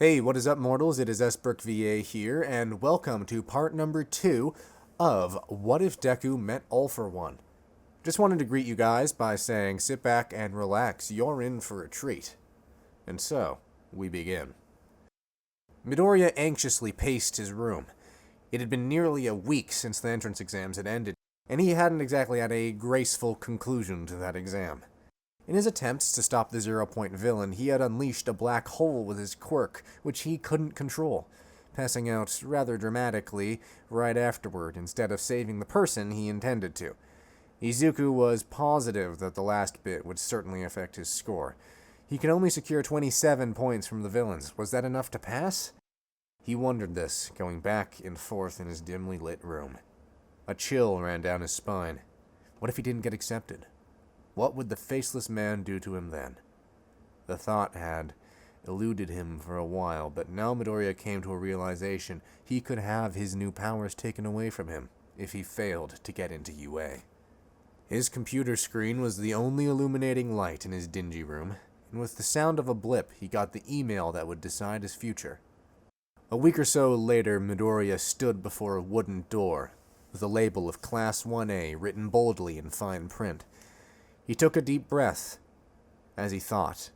Hey, what is up, mortals? It is SBrookVA here, and welcome to part number 2 of What If Deku Met All for One. Just wanted to greet you guys by saying sit back and relax, you're in for a treat. And so, we begin. Midoriya anxiously paced his room. It had been nearly a week since the entrance exams had ended, and he hadn't exactly had a graceful conclusion to that exam. In his attempts to stop the zero-point villain, he had unleashed a black hole with his quirk, which he couldn't control, passing out rather dramatically right afterward instead of saving the person he intended to. Izuku was positive that the last bit would certainly affect his score. He could only secure 27 points from the villains. Was that enough to pass? He wondered this, going back and forth in his dimly lit room. A chill ran down his spine. What if he didn't get accepted? What would the faceless man do to him then? The thought had eluded him for a while, but now Midoriya came to a realization he could have his new powers taken away from him if he failed to get into UA. His computer screen was the only illuminating light in his dingy room, and with the sound of a blip, he got the email that would decide his future. A week or so later, Midoriya stood before a wooden door with a label of Class 1A written boldly in fine print. He took a deep breath as he thought.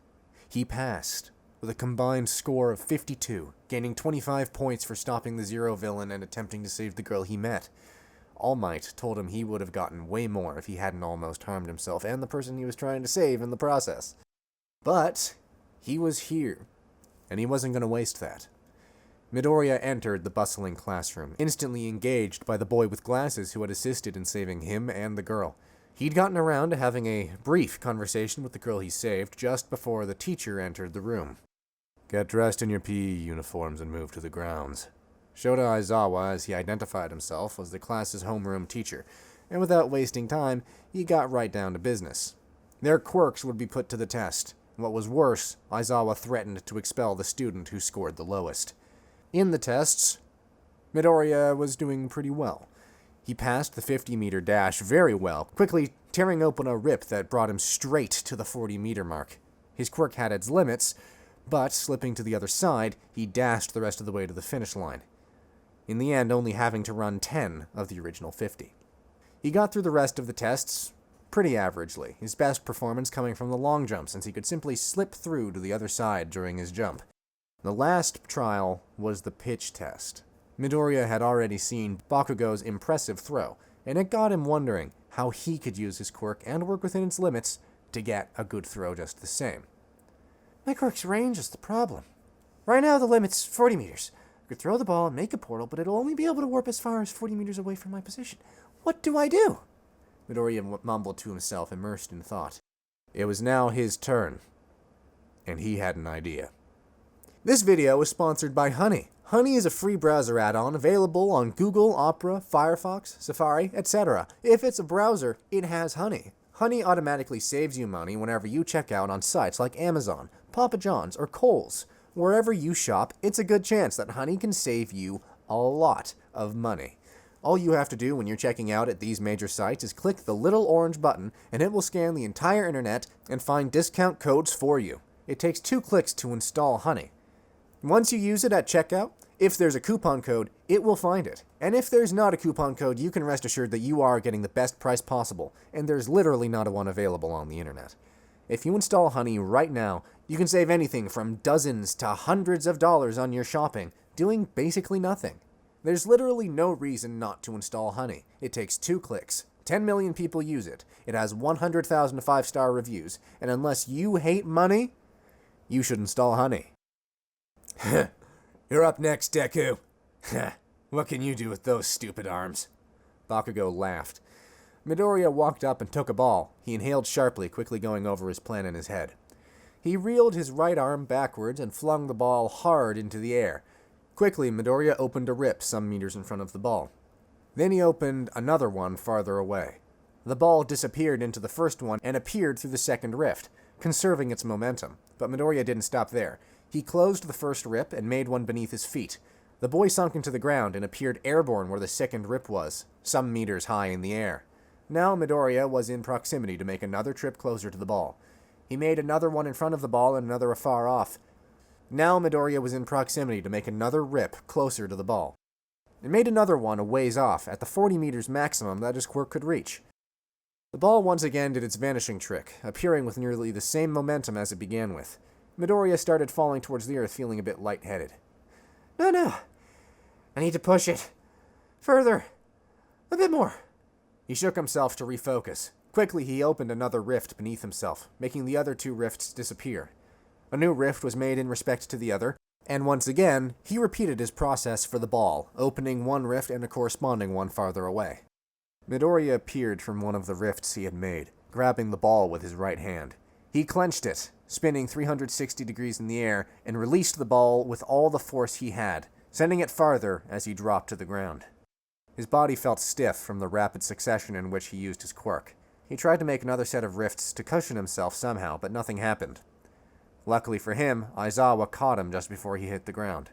He passed with a combined score of 52, gaining 25 points for stopping the Zero villain and attempting to save the girl he met. All Might told him he would have gotten way more if he hadn't almost harmed himself and the person he was trying to save in the process. But he was here, and he wasn't going to waste that. Midoriya entered the bustling classroom, instantly engaged by the boy with glasses who had assisted in saving him and the girl. He'd gotten around to having a brief conversation with the girl he saved just before the teacher entered the room. "Get dressed in your PE uniforms and move to the grounds." Shota Aizawa, as he identified himself, was the class's homeroom teacher, and without wasting time, he got right down to business. Their quirks would be put to the test. What was worse, Aizawa threatened to expel the student who scored the lowest. In the tests, Midoriya was doing pretty well. He passed the 50-meter dash very well, quickly tearing open a rip that brought him straight to the 40-meter mark. His quirk had its limits, but slipping to the other side, he dashed the rest of the way to the finish line. In the end, only having to run 10 of the original 50. He got through the rest of the tests pretty averagely, his best performance coming from the long jump since he could simply slip through to the other side during his jump. The last trial was the pitch test. Midoriya had already seen Bakugo's impressive throw, and it got him wondering how he could use his quirk and work within its limits to get a good throw just the same. "My quirk's range is the problem. Right now the limit's 40 meters. I could throw the ball and make a portal, but it'll only be able to warp as far as 40 meters away from my position. What do I do?" Midoriya mumbled to himself, immersed in thought. It was now his turn, and he had an idea. This video is sponsored by Honey. Honey is a free browser add-on available on Google, Opera, Firefox, Safari, etc. If it's a browser, it has Honey. Honey automatically saves you money whenever you check out on sites like Amazon, Papa John's, or Kohl's. Wherever you shop, it's a good chance that Honey can save you a lot of money. All you have to do when you're checking out at these major sites is click the little orange button, and it will scan the entire internet and find discount codes for you. It takes 2 clicks to install Honey. Once you use it at checkout, if there's a coupon code, it will find it. And if there's not a coupon code, you can rest assured that you are getting the best price possible, and there's literally not one available on the internet. If you install Honey right now, you can save anything from dozens to hundreds of dollars on your shopping, doing basically nothing. There's literally no reason not to install Honey. It takes 2 clicks. 10 million people use it. It has 100,000 5-star reviews, and unless you hate money, you should install Honey. "You're up next, Deku." "What can you do with those stupid arms?" Bakugo laughed. Midoriya walked up and took a ball. He inhaled sharply, quickly going over his plan in his head. He reeled his right arm backwards and flung the ball hard into the air. Quickly, Midoriya opened a rip some meters in front of the ball. Then he opened another one farther away. The ball disappeared into the first one and appeared through the second rift, conserving its momentum. But Midoriya didn't stop there. He closed the first rip and made one beneath his feet. The boy sunk into the ground and appeared airborne where the second rip was, some meters high in the air. Now Midoriya was in proximity to make another trip closer to the ball. He made another one in front of the ball and another afar off. Now Midoriya was in proximity to make another rip closer to the ball. It made another one a ways off, at the 40 meters maximum that his quirk could reach. The ball once again did its vanishing trick, appearing with nearly the same momentum as it began with. Midoriya started falling towards the earth, feeling a bit lightheaded. No. I need to push it. Further. A bit more. He shook himself to refocus. Quickly, he opened another rift beneath himself, making the other two rifts disappear. A new rift was made in respect to the other, and once again, he repeated his process for the ball, opening one rift and a corresponding one farther away. Midoriya appeared from one of the rifts he had made, grabbing the ball with his right hand. He clenched it, spinning 360 degrees in the air, and released the ball with all the force he had, sending it farther as he dropped to the ground. His body felt stiff from the rapid succession in which he used his quirk. He tried to make another set of rifts to cushion himself somehow, but nothing happened. Luckily for him, Aizawa caught him just before he hit the ground.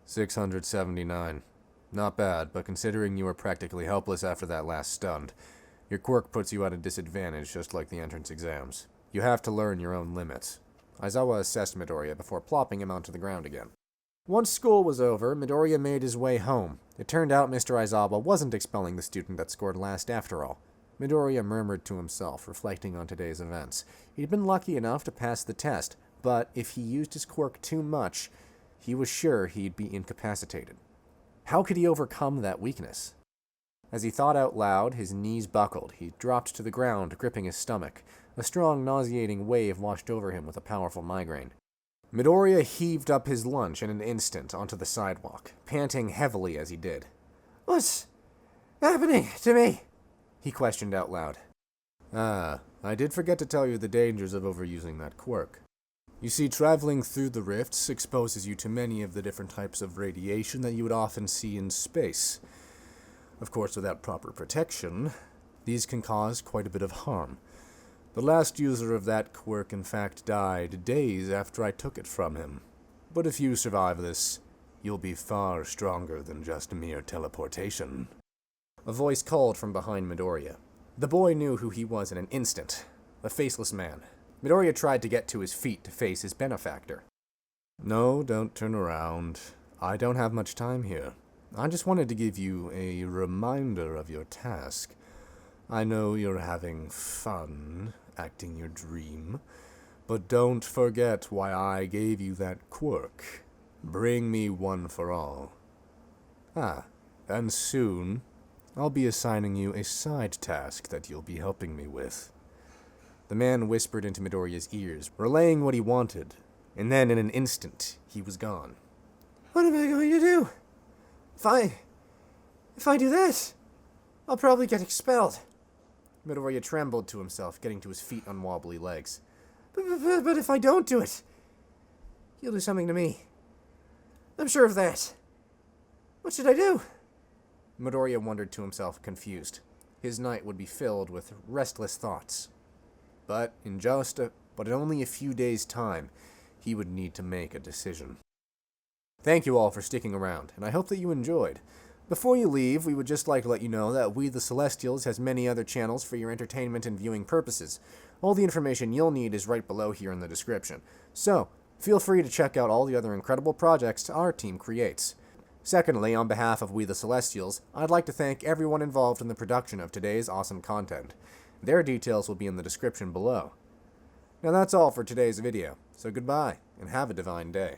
679. Not bad, but considering you were practically helpless after that last stun, your quirk puts you at a disadvantage just like the entrance exams. You have to learn your own limits. Aizawa assessed Midoriya before plopping him onto the ground again. Once school was over, Midoriya made his way home. It turned out Mr. Aizawa wasn't expelling the student that scored last after all. Midoriya murmured to himself, reflecting on today's events. He'd been lucky enough to pass the test, but if he used his quirk too much, he was sure he'd be incapacitated. How could he overcome that weakness? As he thought out loud, his knees buckled. He dropped to the ground, gripping his stomach. A strong, nauseating wave washed over him with a powerful migraine. Midoriya heaved up his lunch in an instant onto the sidewalk, panting heavily as he did. "What's happening to me?" he questioned out loud. I did forget to tell you the dangers of overusing that quirk. You see, traveling through the rifts exposes you to many of the different types of radiation that you would often see in space. Of course, without proper protection, these can cause quite a bit of harm. The last user of that quirk, in fact, died days after I took it from him. But if you survive this, you'll be far stronger than just mere teleportation. A voice called from behind Midoriya. The boy knew who he was in an instant. A faceless man. Midoriya tried to get to his feet to face his benefactor. No, don't turn around. I don't have much time here. I just wanted to give you a reminder of your task. I know you're having fun acting your dream, but don't forget why I gave you that quirk. Bring me one for all. And soon, I'll be assigning you a side task that you'll be helping me with. The man whispered into Midoriya's ears, relaying what he wanted, and then in an instant, he was gone. What am I going to do? If I do that, I'll probably get expelled. Midoriya trembled to himself, getting to his feet on wobbly legs. But if I don't do it, he'll do something to me. I'm sure of that. What should I do? Midoriya wondered to himself, confused. His night would be filled with restless thoughts. But in only a few days' time, he would need to make a decision. Thank you all for sticking around, and I hope that you enjoyed. Before you leave, we would just like to let you know that We the Celestials has many other channels for your entertainment and viewing purposes. All the information you'll need is right below here in the description. So, feel free to check out all the other incredible projects our team creates. Secondly, on behalf of We the Celestials, I'd like to thank everyone involved in the production of today's awesome content. Their details will be in the description below. Now that's all for today's video, so goodbye, and have a divine day.